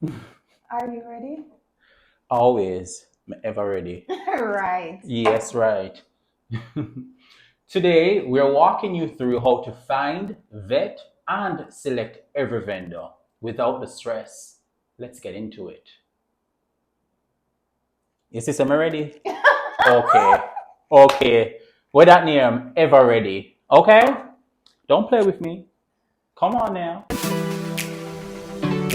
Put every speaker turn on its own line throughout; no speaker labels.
Are you ready?
Always, ever ready.
Right.
Yes, right. Today, we're walking you through how to find, vet, and select every vendor without the stress. Let's get into it. Is this am I ready? Okay. Okay. With that name, ever ready. Okay? Don't play with me. Come on now.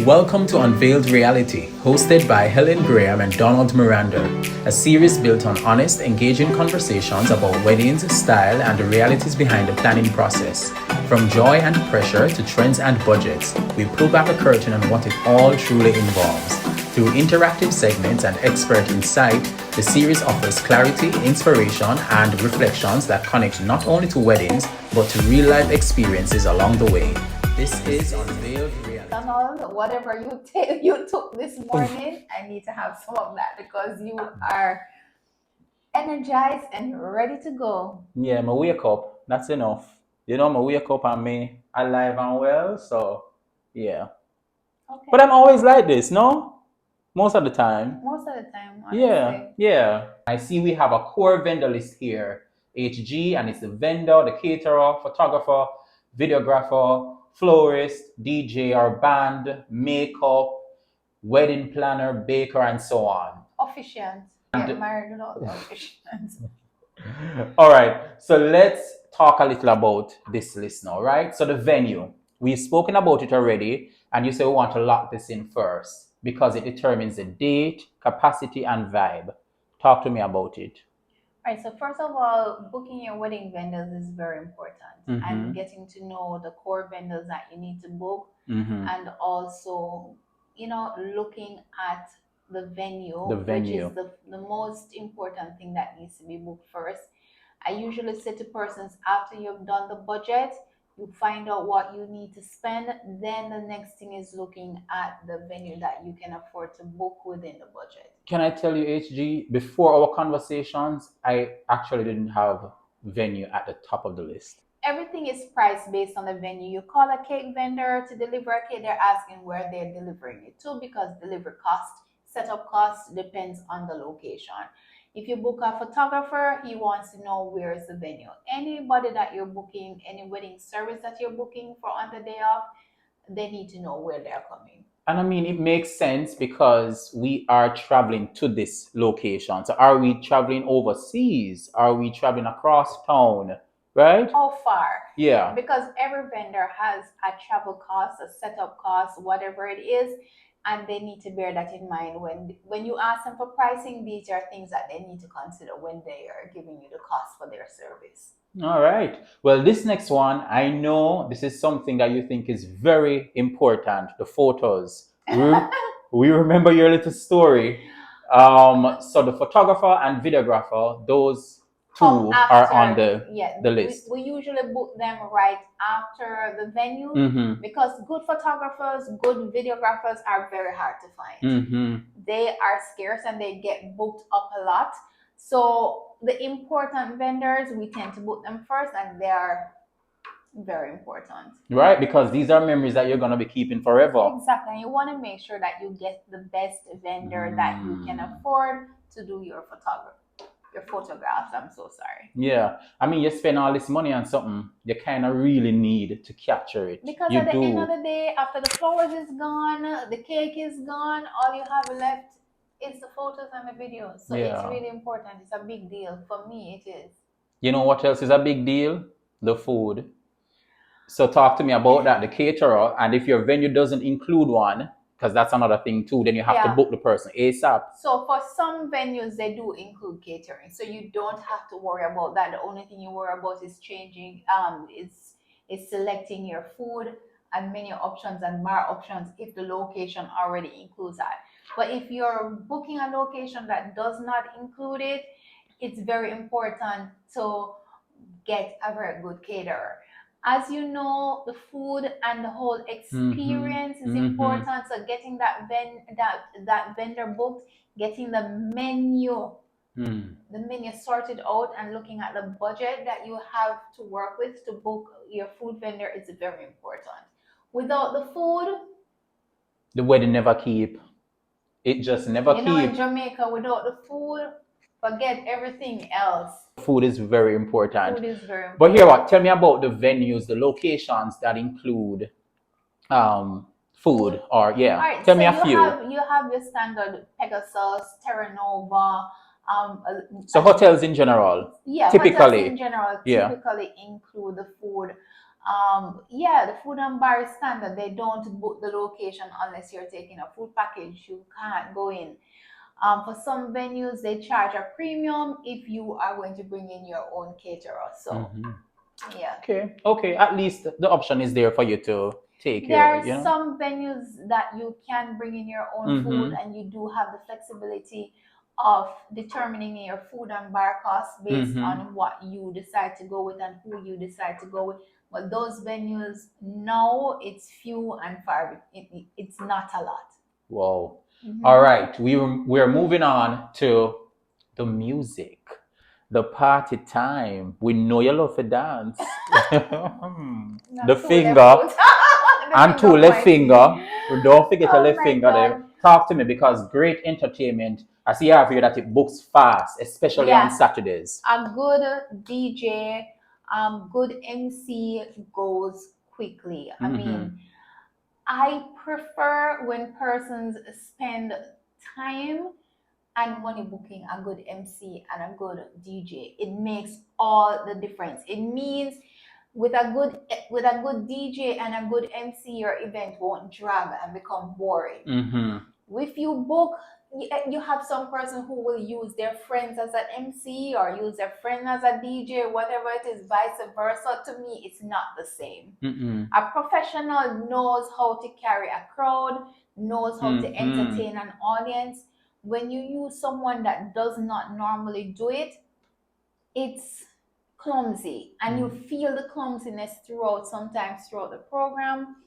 Welcome to Unveiled Reality, hosted by Helen Graham and Donald Miranda, a series built on honest, engaging conversations about weddings, style, and the realities behind the planning process. From joy and pressure to trends and budgets, we pull back a curtain on what it all truly involves. Through interactive segments and expert insight, the series offers clarity, inspiration, and reflections that connect not only to weddings, but to real life experiences along the way. This is Unveiled Reality.
Donald, whatever you took this morning, I need to have some of that because you are energized and ready to go.
Yeah, my wake up. That's enough. My wake up and me alive and well. So, yeah. But
Okay.
I'm always like this, no? Most of the time.
Most of the time,
Yeah,
honestly.
yeah. I see we have a core vendor list here. HG, and it's the vendor, the caterer, photographer, videographer, florist, DJ or band, makeup, wedding planner, baker, and so on.
Officiant. Get
And
married without the officiant.
all right, so let's talk a little about this list now, right? So the venue, we've spoken about it already, and you say we want to lock this in first because it determines the date, capacity, and vibe. Talk to me about it.
Right, so first of all, booking your wedding vendors is very important and
Mm-hmm.
getting to know the core vendors that you need to book
Mm-hmm.
and also, looking at the venue,
The
which is
venue.
the most important thing that needs to be booked first. I usually say to persons after you've done the budget, you find out what you need to spend, then the next thing is looking at the venue that you can afford to book within the budget.
Can I tell you, HG, before our conversations, I actually didn't have venue at the top of the list.
Everything is priced based on the venue. You call a cake vendor to deliver a cake, they're asking where they're delivering it to because delivery cost, setup cost depends on the location. If you book a photographer, he wants to know where is the venue. Anybody that you're booking, any wedding service that you're booking for on the day off, they need to know where they're coming.
And I mean, it makes sense because we are traveling to this location. So, are we traveling overseas? Are we traveling across town? Right?
How far?
Yeah.
Because every vendor has a travel cost, a setup cost, whatever it is, and they need to bear that in mind when you ask them for pricing. These are things that they need to consider when they are giving you the cost for their service.
All right. Well, this next one, I know this is something that you think is very important, the photos. We remember your little story. So the photographer and videographer, those
Come
two are on
after, yeah,
the
we,
list.
we usually book them right after the venue
Mm-hmm.
because good photographers, good videographers are very hard to find.
Mm-hmm.
They are scarce and they get booked up a lot. So the important vendors, we tend to book them first, and they are very important.
Right, because these are memories that you're gonna be keeping forever.
Exactly. And you want to make sure that you get the best vendor that you can afford to do your photographs. I'm so sorry.
Yeah, I mean, you spend all this money on something you kind of really need to capture it.
Because
You
at the end of
do.
the day, after the flowers is gone, the cake is gone, all you have left is the photos and the videos. So it's
Yeah.
really important. It's a big deal. For me, it is.
You know what else is a big deal? The food. So talk to me about that, the caterer, and if your venue doesn't include one, because that's another thing too, then you have to
Yeah.
book the person ASAP.
So for some venues, they do include catering, so you don't have to worry about that. The only thing you worry about is changing, is selecting your food and menu options and bar options if the location already includes that. But if you're booking a location that does not include it, it's very important to get a very good caterer. As you know, the food and the whole experience is important. So getting that vendor booked, getting the menu sorted out, and looking at the budget that you have to work with to book your food vendor is very important. Without the food,
The wedding never keep. It just never
You know, in
keep.
Jamaica, without the food, forget everything else.
Food is very important.
Food is very
But here,
important.
what? Tell me about the venues, the locations that include food, or
All
yeah.
right,
Tell
so
me a few.
you have your standard Pegasus, Terra Nova,
So hotels in general,
yeah, hotels in
typically,
general
yeah.
typically include the food. Yeah, the food and bar is standard. They don't book the location unless you're taking a food package. You can't go in. For some venues, they charge a premium if you are going to bring in your own caterer. So,
Mhm.
yeah.
Okay. At least the option is there for you to take
There
your,
are some venues that you can bring in your own food, and you do have the flexibility of determining your food and bar costs based on what you decide to go with and who you decide to go with. But those venues, no, it's few and far. It's not a lot.
Wow. All right, we're moving on to the music, the party time. We know you love to dance. The
Not two left
finger
foot. The
and two
finger
left
pointing.
finger. Don't forget your
Oh
left
my
finger there.
God.
Talk to me because great entertainment. I see out here that it books fast, especially on
Yeah,
Saturdays.
a good DJ, good MC goes quickly. I mean, I prefer when persons spend time and money booking a good MC and a good DJ. It makes all the difference. It means with a good DJ and a good MC, your event won't drag and become boring. If you book, you have some person who will use their friends as an MC or use their friend as a DJ, whatever it is, vice versa. To me, it's not the same. A professional knows how to carry a crowd, knows how to entertain an audience. When you use someone that does not normally do it, it's clumsy, and you feel the clumsiness sometimes throughout the program,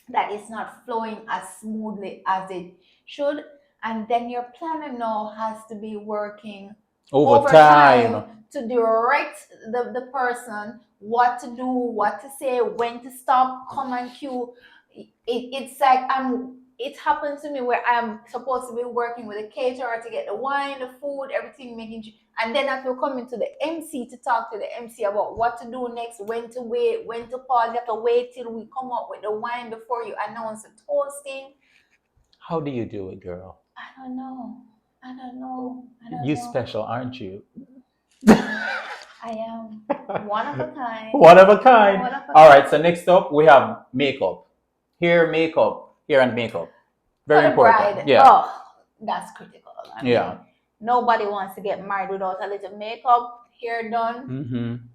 that it's not flowing as smoothly as it should. And then your planner now has to be working
Overtime.
overtime to direct the person what to do, what to say, when to stop, come and cue. It's like it happens to me where I'm supposed to be working with a caterer to get the wine, the food, everything, and then I have to come into the MC to talk to the MC about what to do next, when to wait, when to pause. You have to wait till we come up with the wine before you announce the toasting.
How do you do it, girl?
I don't know. I don't know.
You special, aren't you?
I am one of a kind.
One of a kind.
One of a
All right,
kind.
so next up we have makeup. Hair and makeup.
For
Very
the
important.
bride,
Yeah.
oh, that's critical. I mean,
Yeah.
nobody wants to get married without a little makeup, hair done.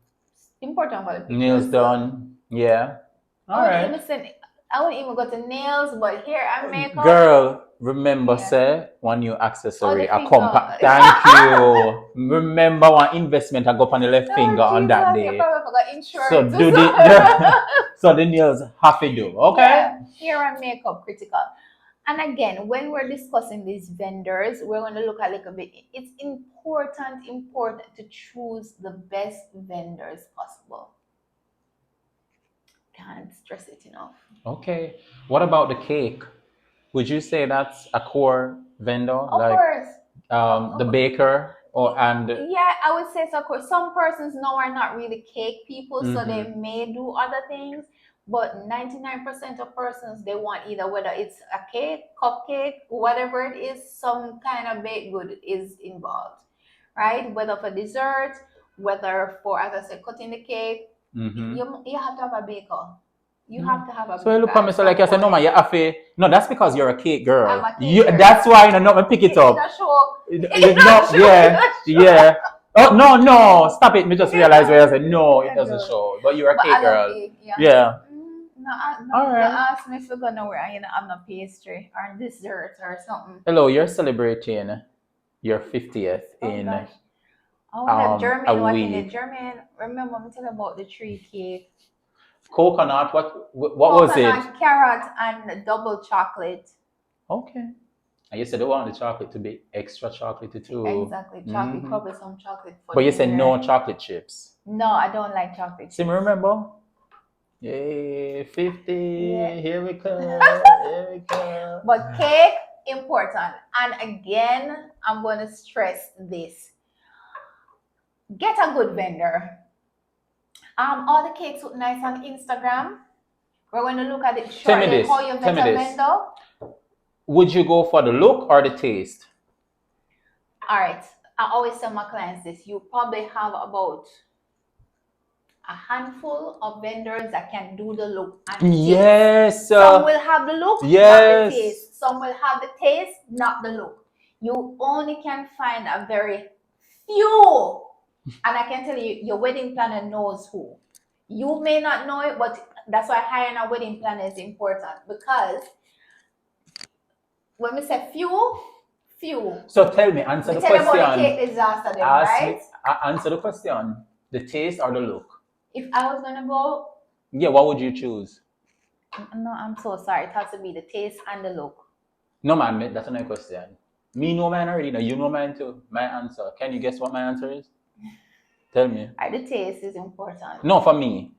Important for the pictures.
Nails done. Yeah. All right.
I wouldn't even go to nails, but hair and makeup.
Girl, remember,
Yeah.
say one new accessory.
the
A
finger.
compact. Thank you. Remember one investment I go up on the left finger on that
Jesus,
day.
you probably forgot insurance.
So do the so the nails have to do. Okay.
Yeah, hair and makeup critical. And again, when we're discussing these vendors, we're going to look a little bit. It's important to choose the best vendors possible. Can't stress it enough.
Okay. What about the cake? Would you say that's a core vendor?
Of course.
The baker
Yeah, I would say so. Of course, some persons now are not really cake people, so they may do other things. But 99% of persons, they want either, whether it's a cake, cupcake, whatever it is, some kind of baked good is involved, right? Whether for dessert, whether for, as I said, cutting the cake, you have to have a baker. You have to have a
So you look
baker
at me so like I said, no man, you have to. No, that's because you're a cake girl.
I'm a cake girl.
That's why you know not pick it up. Yeah. Oh no, stop it. Me just realized where I said no, it doesn't show. But you're a cake girl.
Cake,
yeah.
No,
All right.
ask me if we're gonna wear, I'm not pastry or dessert or something.
Hello, you're celebrating your 50th in
gosh. I want German
a
watching
week.
it. German, remember me telling about the tree cake.
Coconut, what was it?
Coconut, carrot, and double chocolate.
Okay. And you said they want the chocolate to be extra chocolatey too.
Exactly, chocolate, probably some chocolate.
But you said no chocolate chips.
No, I don't like chocolate chips.
See, remember? Yay, 50.
Yeah.
Here we come. Here we come.
But cake, important. And again, I'm going to stress this. Get a good vendor. All the cakes look nice on Instagram. We're going to look at it
Tell me
shortly.
this.
How you
Tell
vet
me
a
this.
vendor?
Would you go for the look or the taste?
All right. I always tell my clients this. You probably have about a handful of vendors that can do the look and the taste.
Yes.
Some will have the look, not the
yes.
taste. Some will have the taste, not the look. You only can find a very few. And I can tell you, your wedding planner knows who. You may not know it, but that's why hiring a wedding planner is important. Because when we say few.
So tell me, answer the
Tell you about the
question.
cake disaster then,
Ask
right?
me, answer the question. The taste or the look?
If I was gonna go,
Yeah, what would you choose?
no, I'm so sorry. It has to be the taste and the look.
No, man, that's not a question. Me know mine already. No, you know mine too. My answer. Can you guess what my answer is? Tell me.
The taste is important.
No, for me.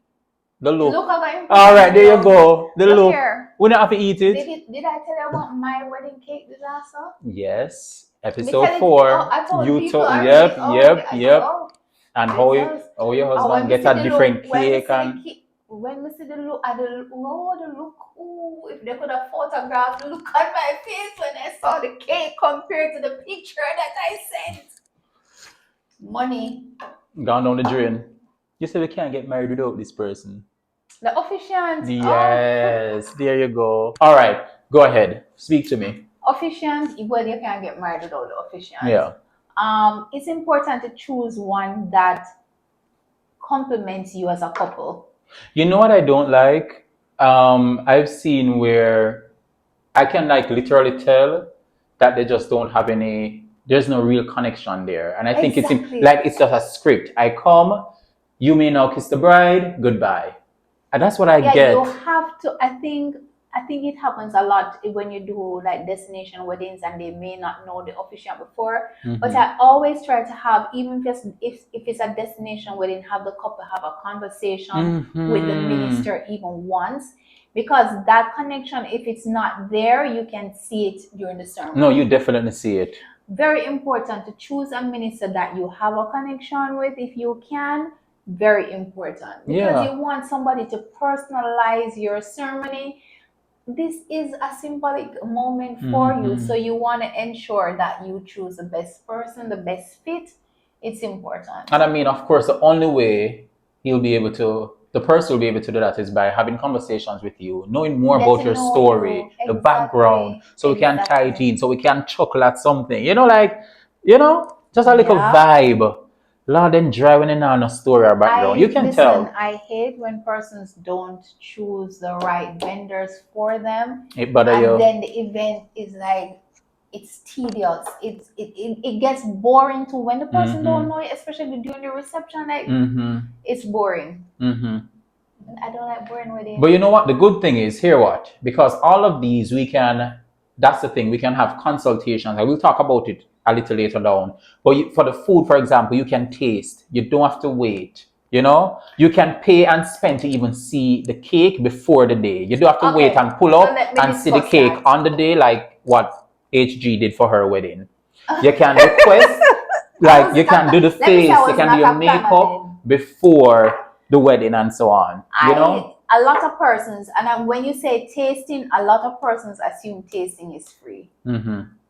The look.
Look how important.
All right, there you go. The
Look
look.
here.
We don't have to eat it.
Did I tell you about my wedding cake disaster?
Yes.
Me
Episode
tell it-
4.
oh, I told
You
people
told.
already.
Yep,
Oh,
yep,
I
yep.
told.
And
Because
how your
when
husband
we
get
see
a
the
different
look, when we
cake and
see when we see the look at the look, ooh, if they could have photographed the look on my face when I saw the cake compared to the picture that I sent. Money.
gone down the drain. You say we can't get married without this person.
The officiant.
Yes, there you go. All right, go ahead. Speak to me.
Officiant, well, you can't get married without the officiant.
Yeah.
It's important to choose one that complements you as a couple.
You know what I don't like? I've seen where I can like literally tell that they just don't have any. There's no real connection there, and I think
Exactly.
it's just a script. I come, you may now kiss the bride, goodbye, and that's what I
Yeah,
get.
you have to. I think it happens a lot when you do like destination weddings and they may not know the officiant before. But I always try to have, even if it's a destination wedding, have the couple have a conversation with the minister even once, because that connection, if it's not there, you can see it during the ceremony.
No, you definitely see it.
Very important to choose a minister that you have a connection with if you can. Very important, because you want somebody to personalize your ceremony. This is a symbolic moment for you, so you want to ensure that you choose the best person, the best fit. It's important.
And I mean, of course, the only way the person will be able to do that is by having conversations with you, knowing more about your story, the background, so we can tie it in, so we can chuckle at something. Just a little vibe. Lord, then driving in on a story or background. You can tell.
I hate when persons don't choose the right vendors for them.
It bother you.
And then the event is like, it's tedious. It gets boring too when the person don't know it, especially during the reception. Like it's boring. I don't like boring weddings.
But you know what? The good thing is, hear what? Because all of these that's the thing, we can have consultations. I will talk about it a little later down. But for the food, for example, you can taste. You don't have to wait. You can pay and spend to even see the cake before the day. You don't have to wait and pull up and see the cake on the day, like what HG did for her wedding. You can request, like you can do the face, you can do your makeup before the wedding and so on.
A lot of persons, and when you say tasting, a lot of persons assume tasting is free.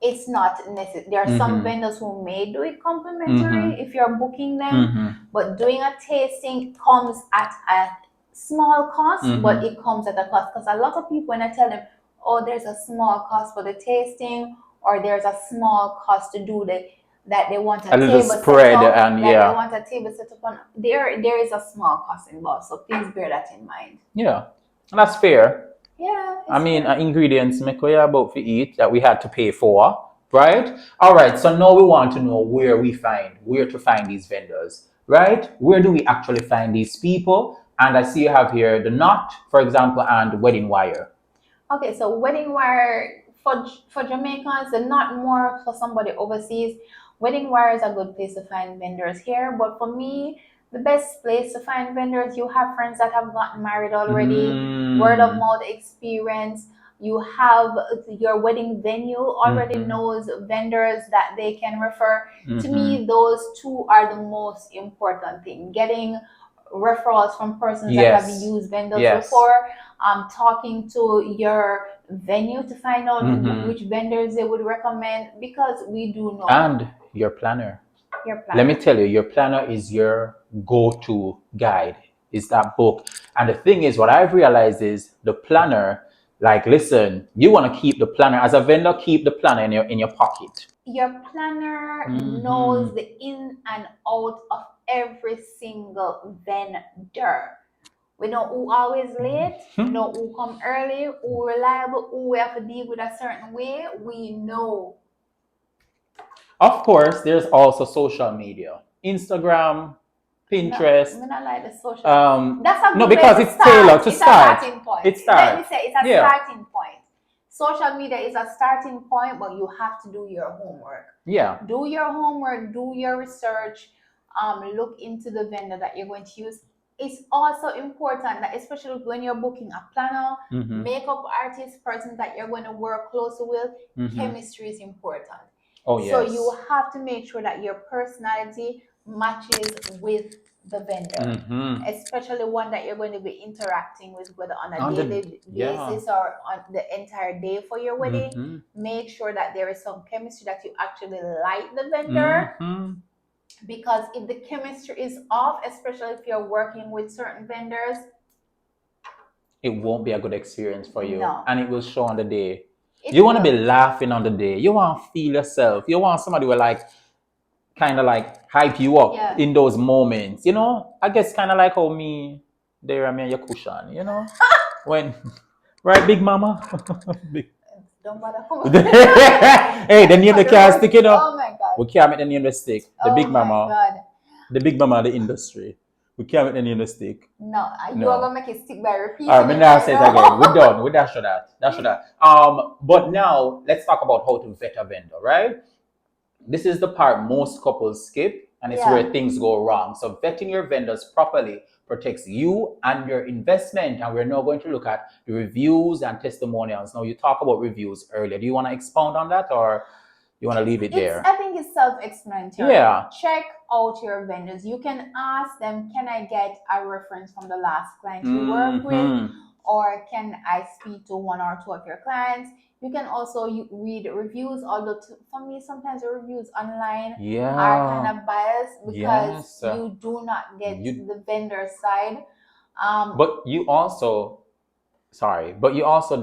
It's not necessary. There are some vendors who may do it complimentary if you're booking them, but doing a tasting comes at a small cost, but it comes at a cost, because a lot of people, when I tell them, oh, there's a small cost for the tasting, or there's a small cost to do that they want a table
spread
set up,
and
they want a table set up on. There is a small cost involved, so please bear that in mind.
Yeah, that's fair.
Yeah.
I mean, ingredients make we about to eat that we had to pay for, right? All right. So now we want to know where to find these vendors, right? Where do we actually find these people? And I see you have here the knot, for example, and wedding wire.
Okay, so wedding wire for Jamaicans, and not more for somebody overseas. Wedding wire is a good place to find vendors here, but for me, The best place to find vendors, you have friends that have gotten married already, word of
Mm.
mouth experience. You have your wedding venue already knows vendors that they can refer. To me, those two are the most important thing. Getting referrals from persons that have
Yes.
used vendors
Yes.
before, talking to your venue to find out which vendors they would recommend, because we do know
And your planner.
your
Let me
planner.
tell you, your planner is your go-to guide. Is that book. And the thing is, what I've realized is the planner, like, listen, you want to keep the planner as a vendor, keep the planner in your pocket.
Your planner
Mm-hmm.
knows the in and out of every single vendor. We know who always late, we know who come early, who reliable, who we have to deal with a certain way. We know.
Of course, there's also social media, Instagram,
No,
Pinterest.
me not like the social. That's a
No,
good way
because
to
it's tailored
start.
to
It's a
start.
starting point.
It
Let me
starts.
say it's a
Yeah.
starting point. Social media is a starting point, but you have to do your homework.
Yeah.
Do your homework, do your research, look into the vendor that you're going to use. It's also important that, especially when you're booking a planner, makeup artist, person that you're going to work closely with, chemistry is important.
Oh,
So
yes.
you have to make sure that your personality matches with the vendor, especially one that you're going to be interacting with, whether on a daily basis or on the entire day for your wedding. Make sure that there is some chemistry, that you actually like the vendor. Because if the chemistry is off, especially if you're working with certain vendors,
it won't be a good experience for you.
No.
And it will show on the day.
It
You want to be
will.
laughing on the day. You want to feel yourself. You want somebody who like kind of like hype you up
Yeah.
in those moments. You know, I guess kind of like how me, there, I mean, your cushion, you know, when, right, big mama? Big.
Don't bother.
Hey, the name the car stick, you know.
Oh my God.
We can't make the name the stick. The
Oh
big
my
mama.
God.
The big mama of the industry. We can't make the name the stick.
No, you
No.
are gonna make it stick by repeating
All right,
it
now
right
say it
now.
again. We're done. We dash that. Dash that. But now let's talk about how to vet a vendor, right? This is the part most couples skip, and it's
Yeah.
where things go wrong. So vetting your vendors properly protects you and your investment. And we're now going to look at the reviews and testimonials. Now, you talked about reviews earlier. Do you want to expound on that, or you want to leave it there?
I think it's self-explanatory.
Yeah.
Check out your vendors. You can ask them, can I get a reference from the last client you work with? Or can I speak to one or two of your clients? You can also read reviews, although for me, sometimes the reviews online are kind of biased, because you do not get the vendor side.
But you also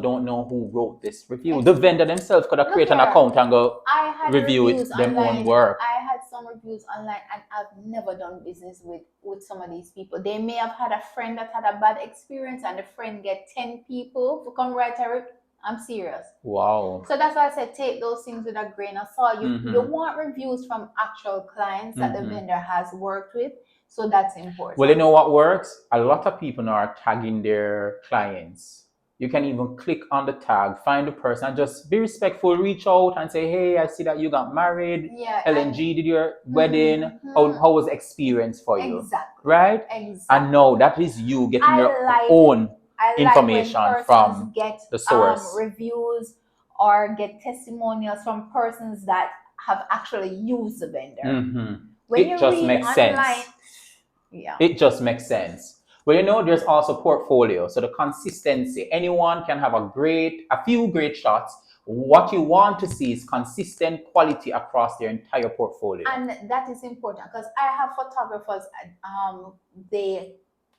don't know who wrote this review. The vendor themselves could have created an account and go review it them own work.
I had some reviews online, and I've never done business with some of these people. They may have had a friend that had a bad experience, and the friend get 10 people to come write a review. I'm serious.
Wow.
So that's why I said take those things with a grain of salt. You want reviews from actual clients that the vendor has worked with. So that's important.
Well, you know what works? A lot of people now are tagging their clients. You can even click on the tag, find the person, and just be respectful, reach out and say, hey, I see that you got married.
Yeah,
LNG did your wedding. How was the experience for you?
Exactly.
Right?
Exactly.
And no, that is you getting your own information from
get
the source.
reviews or get testimonials from persons that have actually used the vendor. When
it
you
just
read
makes
online,
sense.
Yeah.
It just makes sense. Well, you know, there's also portfolio. So the consistency. Anyone can have a few great shots. What you want to see is consistent quality across their entire portfolio.
And that is important, because I have photographers, they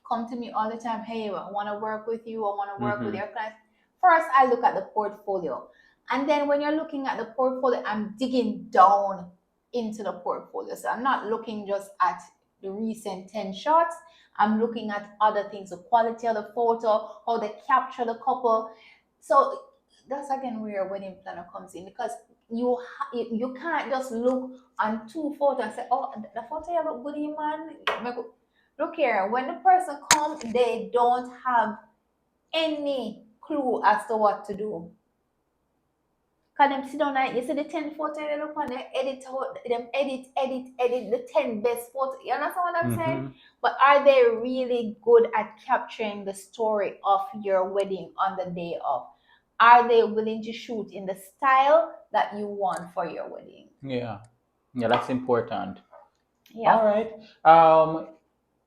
come to me all the time, hey, I want to work with you, I want to work with your clients. First, I look at the portfolio. And then when you're looking at the portfolio, I'm digging down into the portfolio. So I'm not looking just at the recent 10 shots. I'm looking at other things, the quality of the photo, how they capture the couple. So that's again where a wedding planner comes in, because you can't just look on two photos and say, oh, the photo you look good, man. Look here, when the person comes, they don't have any clue as to what to do. Cause them sit down and you see the 10 photo they look on, they edit out, them edit the 10 best photo. You understand what I'm saying? But are they really good at capturing the story of your wedding on the day of? Are they willing to shoot in the style that you want for your wedding?
Yeah. Yeah, that's important.
Yeah.
All right.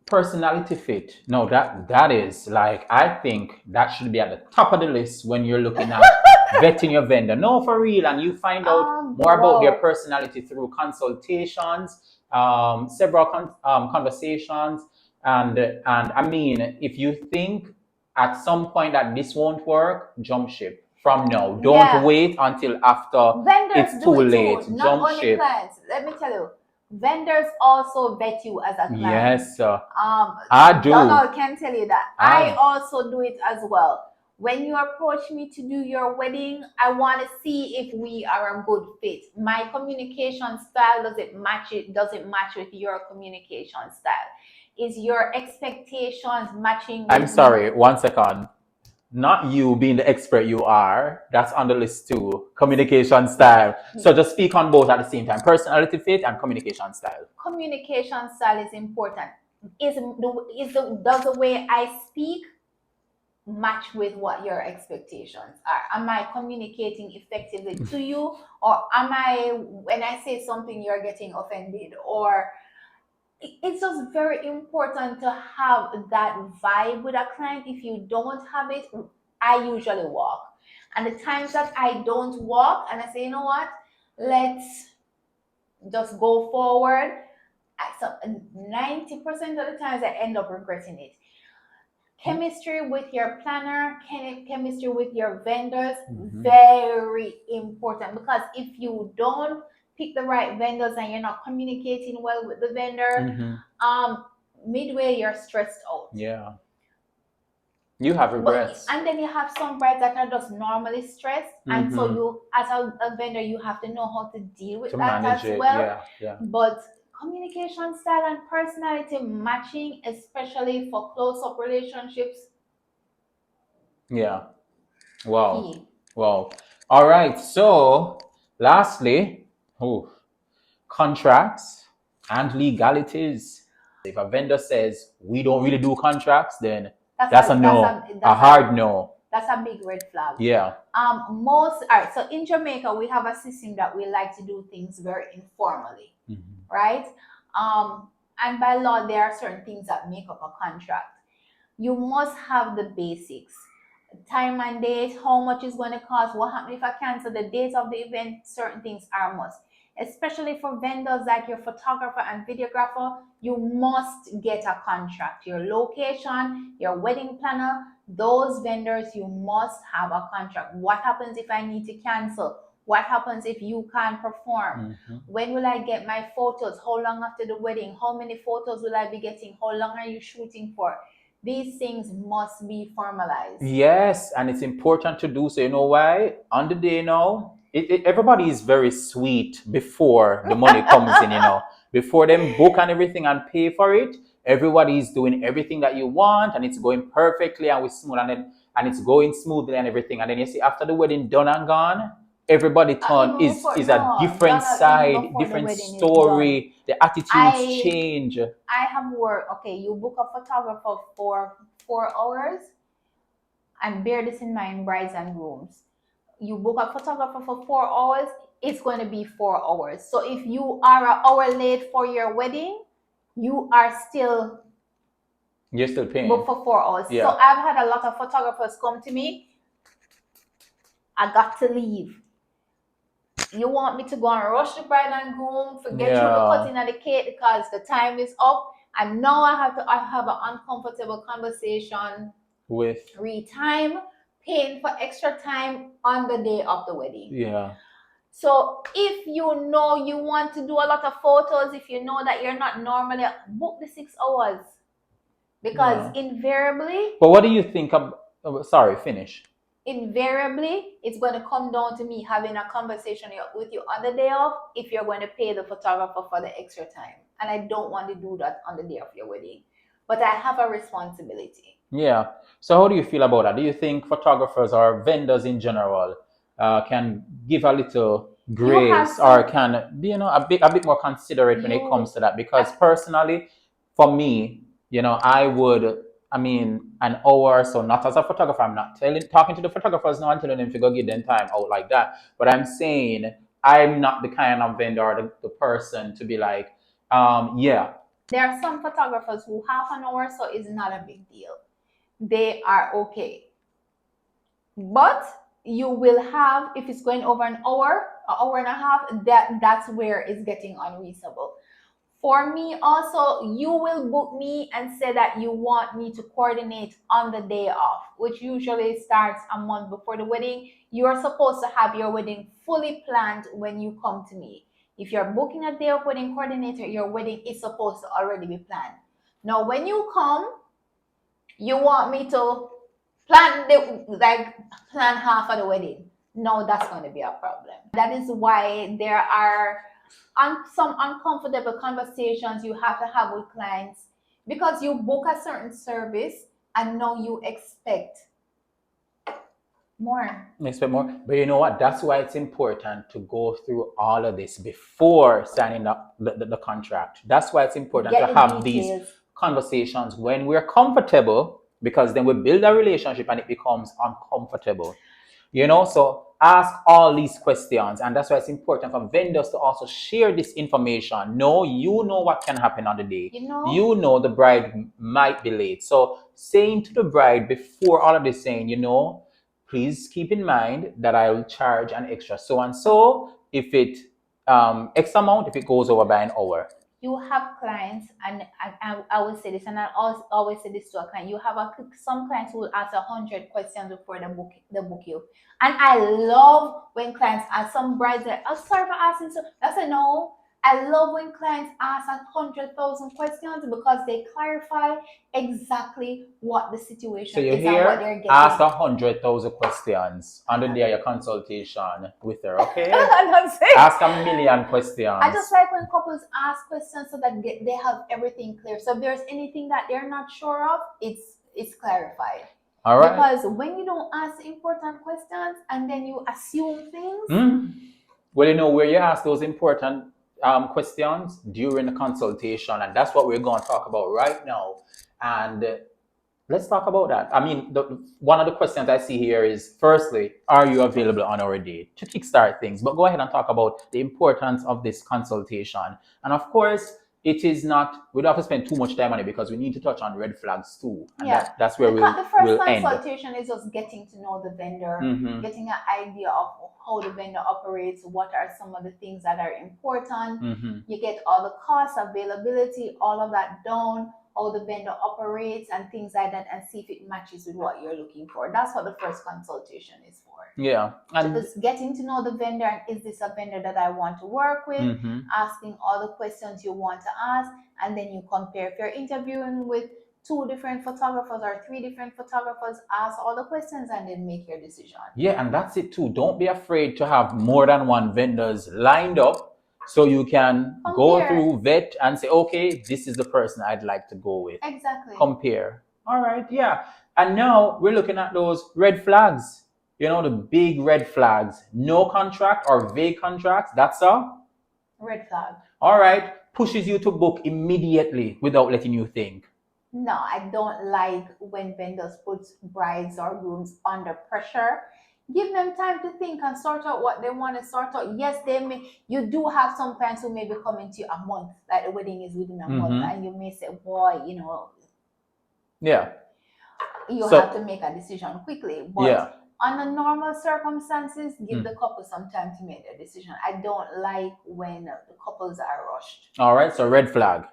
Personality fit. No, that is like, I think that should be at the top of the list when you're looking at vetting your vendor. No, for real, and you find out more about their personality through consultations, several conversations, and I mean, if you think at some point that this won't work, jump ship from now. Don't wait until after
Vendors
it's
do
too
it
late.
too, not
Jump
only
ship.
clients. Let me tell you, vendors also vet you as a client.
Yes, sir. I do.
Donald can tell you that. I also do it as well. When you approach me to do your wedding, I want to see if we are a good fit. My communication style doesn't match with your communication style. Is your expectations matching with
I'm sorry, 1 second. Not you being the expert you are. That's on the list too. Communication style. So just speak on both at the same time. Personality fit and communication style.
Communication style is important. Does the way I speak match with what your expectations are? Am I communicating effectively to you, or am I, when I say something, you're getting offended? Or it's just very important to have that vibe with a client. If you don't have it, I usually walk. And the times that I don't walk and I say, you know what, let's just go forward, so 90% of the times I end up regretting it. Chemistry with your planner, chemistry with your vendors, very important, because if you don't pick the right vendors and you're not communicating well with the vendor, midway you're stressed out.
Yeah. You have regrets.
And then you have some brides that are just normally stressed, and so you, as a vendor, you have to know how to deal with that as well.
Yeah.
But communication style and personality matching, especially for close-up relationships.
Yeah. Wow. Wow. All right. So, lastly, contracts and legalities. If a vendor says we don't really do contracts, then that's a no, a hard no.
That's a big red flag.
Yeah.
All right. So in Jamaica, we have a system that we like to do things very informally, right? And by law, there are certain things that make up a contract. You must have the basics: time and date, how much is going to cost, what happens if I cancel, the date of the event. Certain things are a must. Especially for vendors like your photographer and videographer, you must get a contract. Your location, your wedding planner, those vendors, you must have a contract. What happens if I need to cancel? What happens if you can't perform? When will I get my photos? How long after the wedding? How many photos will I be getting? How long are you shooting for? These things must be formalized.
Yes, and it's important to do so. You know why? On the day now, everybody is very sweet before the money comes in, before them book and everything and pay for it. Everybody is doing everything that you want, and it's going perfectly and with smooth, and it's going smoothly and everything. And then you see, after the wedding done and gone, everybody is a different side, different story. The attitudes change.
I have worked. Okay, you book a photographer for 4 hours, and bear this in mind, brides and grooms. You book a photographer for 4 hours, it's going to be 4 hours. So if you are an hour late for your wedding, you're still
paying
booked for 4 hours.
Yeah.
So I've had a lot of photographers come to me, I got to leave. You want me to go and rush the bride and groom, forget through the cutting of the cake because the time is up, and now I have an uncomfortable conversation
with
time, paying for extra time on the day of the wedding.
Yeah.
So if you know you want to do a lot of photos, if you know that you're not normally, book the 6 hours, because invariably.
But what do you think of? Sorry, finish.
Invariably, it's going to come down to me having a conversation with you on the day of if you're going to pay the photographer for the extra time. And I don't want to do that on the day of your wedding. But I have a responsibility.
Yeah. So how do you feel about that? Do you think photographers or vendors in general can give a little
You have
grace or
some.
can be, a bit more considerate when it
You.
comes to that. Because personally, for me, I would, I mean, an hour or so, not as a photographer. I'm not talking to the photographers now and telling them to go give them time out like that. But I'm saying I'm not the kind of vendor or the person to be like, yeah.
There are some photographers who half an hour so is not a big deal. They are okay. But you will have, if it's going over an hour and a half, that's where it's getting unreasonable. For me, also, you will book me and say that you want me to coordinate on the day off, which usually starts a month before the wedding. You're supposed to have your wedding fully planned when you come to me. If you're booking a day of wedding coordinator, your wedding is supposed to already be planned. Now, when you come, you want me to plan half of the wedding. No, that's going to be a problem. That is why there are some uncomfortable conversations you have to have with clients, because you book a certain service and now you expect more.
Expect more. But you know what? That's why it's important to go through all of this before signing up the contract. That's why it's important
Get
to
the
have these
details.
conversations when we're comfortable, because then we build a relationship and it becomes uncomfortable. So ask all these questions, and that's why it's important for vendors to also share this information. You know what can happen on the day. You know the bride might be late. So saying to the bride before all of this, saying, please keep in mind that I will charge an extra so and so if it X amount if it goes over by an hour.
You have clients, and I will say this, and I always say this to a client. You have some clients who will ask 100 questions before they book you, and I love when clients ask. Some brides are, "Oh, sorry for asking." So I say no. I love when clients ask 100,000 questions, because they clarify exactly what the situation
So you
is and what they're
hear,
getting.
ask 100,000 questions on the day of your consultation with her, okay?
I'm saying.
Ask a million questions.
I just like when couples ask questions so that they have everything clear. So if there's anything that they're not sure of, it's clarified.
All right.
Because when you don't ask important questions and then you assume things.
Well, where you ask those important questions during the consultation, and that's what we're going to talk about right now. And let's talk about that. I mean, one of the questions I see here is, firstly, are you available on our day, to kickstart things? But go ahead and talk about the importance of this consultation. And of course, it is not, we don't have to spend too much time on it, because we need to touch on red flags too. And that's where
the first
we'll end.
consultation is just getting to know the vendor, getting an idea of how the vendor operates, what are some of the things that are important. You get all the costs, availability, all of that down, how the vendor operates and things like that, and see if it matches with what you're looking for. That's what the first consultation is for.
Yeah.
And just getting to know the vendor, and is this a vendor that I want to work with? Asking all the questions you want to ask, and then you compare. If you're interviewing with 2 different photographers or 3 different photographers, ask all the questions and then make your decision.
Yeah, and that's it too. Don't be afraid to have more than one vendors lined up, so you can go through, vet, and say, okay, this is the person I'd like to go with.
Exactly.
Compare. All right, yeah. And now we're looking at those red flags. The big red flags. No contract or vague contracts. That's a
red flag.
All right. Pushes you to book immediately without letting you think.
No, I don't like when vendors put brides or grooms under pressure. Give them time to think and sort out what they want to sort out. Yes, you do have some clients who may be coming to you a month, like the wedding is within a month, and you may say, boy,
yeah,
you have to make a decision quickly. But
yeah,
under normal circumstances, give the couple some time to make their decision. I don't like when the couples are rushed.
All right, so red flag.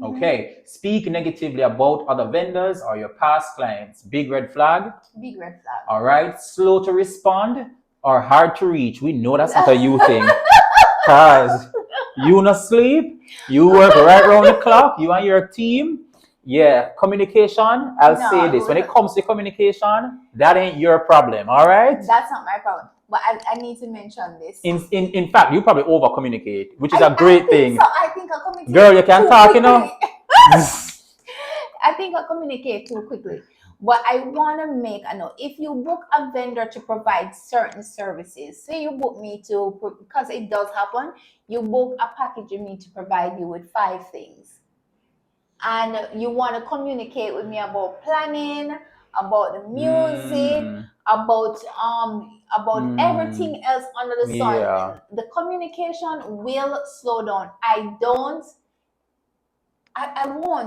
Okay, speak negatively about other vendors or your past clients. Big red flag.
Big red flag.
All right, slow to respond or hard to reach. We know that's not a you thing, because you not sleep, you work right around the clock, you and your team. Yeah, communication, I'll say this. When it comes to communication, that ain't your problem, all right?
That's not my problem. But I need to mention this.
In fact, you probably over communicate, which is a great thing.
So I think I communicate.
Girl, you can talk,
I think I communicate too quickly. But I want to make a note. If you book a vendor to provide certain services, say you book me to, because it does happen, you book a package with me to provide you with 5 things. And you want to communicate with me about planning, about the music, about everything else under the sun.
Yeah.
The communication will slow down. I won't.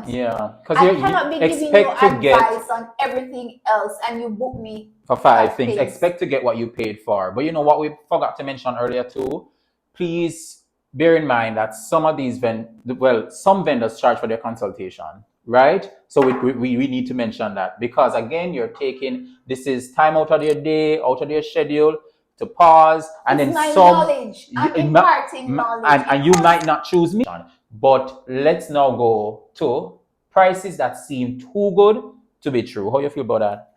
Yeah. Because
I
you
cannot be giving you
expect to get
advice on everything else and you book me
for 5 things. Expect to get what you paid for. But you know what we forgot to mention earlier too? Please bear in mind that some of these some vendors charge for their consultation, right? So we need to mention that because again, this is time out of your day, out of your schedule to pause and
It's
then
my
some
knowledge. I'm imparting knowledge.
and you might not choose me. But let's now go to prices that seem too good to be true. How you feel about that?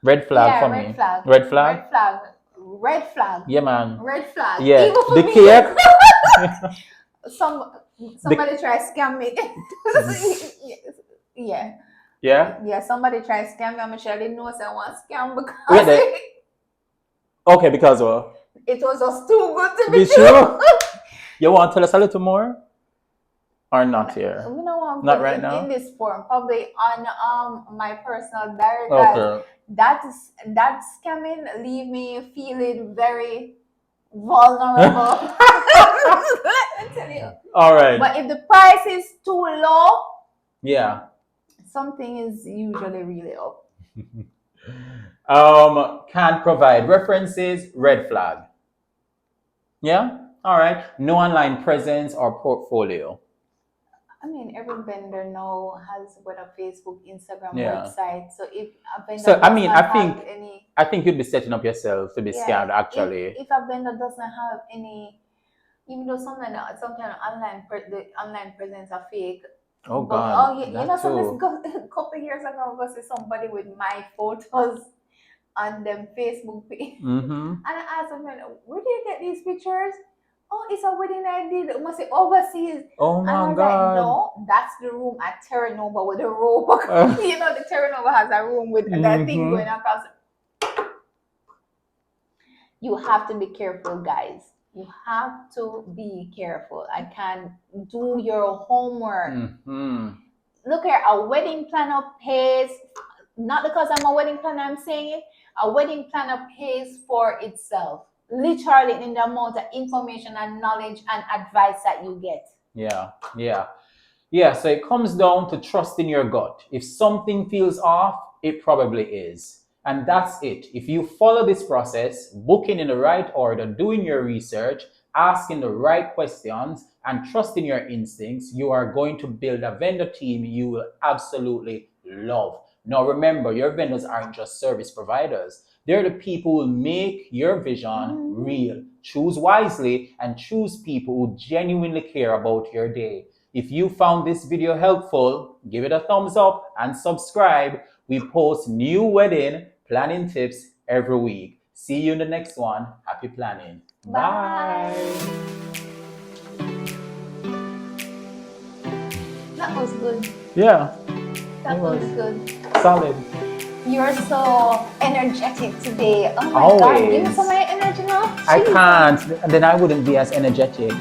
Red flag for
red
me.
flag.
Red flag?
Red flag. Red flag.
Yeah, man.
Red flag.
Yeah.
Even for
The
me.
cake.
Somebody try to scam me. Yeah.
Yeah?
Yeah, somebody try to scam me. I'm sure I didn't know someone scam because
Okay, because
it was just too good to
be
be
true. You want to tell us a little more? Or not here?
We don't want to
Not
put
right
it
now?
in this form, probably on my personal diary.
Okay.
That scamming leave me feeling very vulnerable. Let me tell you.
All right.
But if the price is too low,
Yeah.
something is usually really up.
Can't provide references, red flag. Yeah? All right. No online presence or portfolio.
I mean, every vendor now has a Facebook, Instagram,
Yeah.
website. So if a vendor
So I mean,
does not have any,
I think you'd be setting up yourself to be scammed actually.
if a vendor doesn't have any, even though sometimes the online presence are fake.
Oh
But
God.
you know, a couple of years ago, I was see somebody with my photos on them Facebook page,
Mm-hmm.
and I asked them, "Where do you get these pictures?" Oh, it's a wedding I did. It must be overseas.
Oh
And
my
I was
God.
like, no, that's the room at Terranova with the rope. You know, the Terranova has a room with that thing going across. You have to be careful, guys. You have to be careful. I can do your homework.
Mm-hmm.
Look here, a wedding planner pays, not because I'm a wedding planner, I'm saying it, a wedding planner pays for itself. Literally in the amount of information and knowledge and advice that you get.
Yeah, so it comes down to trusting your gut. If something feels off, it probably is. And that's it. If you follow this process, booking in the right order, doing your research, asking the right questions, and trusting your instincts, you are going to build a vendor team you will absolutely love. Now remember, your vendors aren't just service providers. They're the people who make your vision real. Choose wisely and choose people who genuinely care about your day. If you found this video helpful, give it a thumbs up and subscribe. We post new wedding planning tips every week. See you in the next one. Happy planning. Bye.
That was good.
Yeah.
That was good.
Solid.
You're so energetic today. Oh my
Always.
God, give me some of your energy now.
I can't. Then I wouldn't be as energetic.